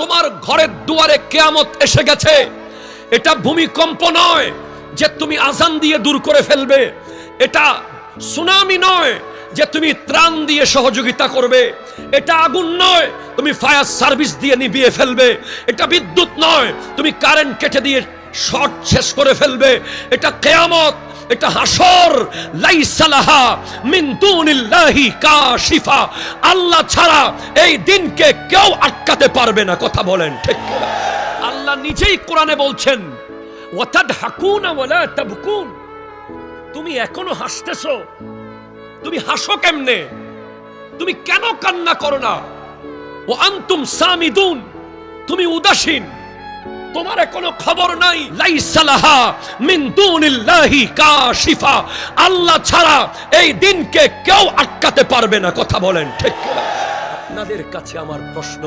তোমার ঘরের দুয়ারে কিয়ামত এসে গেছে। এটা ভূমিকম্প নয় যে তুমি আজান দিয়ে দূর করে ফেলবে, এটা সুনামি নয় যে তুমি ত্রাণ দিয়ে সহযোগিতা করবে, এটা আগুন নয় তুমি ফায়ার সার্ভিস দিয়ে নিভিয়ে ফেলবে, এটা বিদ্যুৎ নয় তুমি কারেন্ট কেটে দিয়ে শর্ট শেষ করে ফেলবে। এটা কিয়ামত, এটা হাসর। লাইসা লাহা মিন দুনিল্লাহি কাশিফা। আল্লাহ ছাড়া এই দিনকে কেউ আটকাতে পারবে না। কথা বলেন ঠিক কিনা? আল্লাহ নিজেই কোরআনে বলছেন, ওয়াতাদহাকুনা ওয়ালা তাবকুন। তুমি এখনো হাসতেছো, তুমি হাসো কেমনে? তুমি কেন কান্না করো না? ও আনতুম সামিদুন, তুমি উদাসীন, তোমার কোনো খবর নাই। লাইসা লাহা মিন দুনিল্লাহি কাশিফা। আল্লাহ ছাড়া এই দিনকে কেউ আটকাতে পারবে না। কথা বলেন ঠিক কিনা? আপনাদের কাছে আমার প্রশ্ন,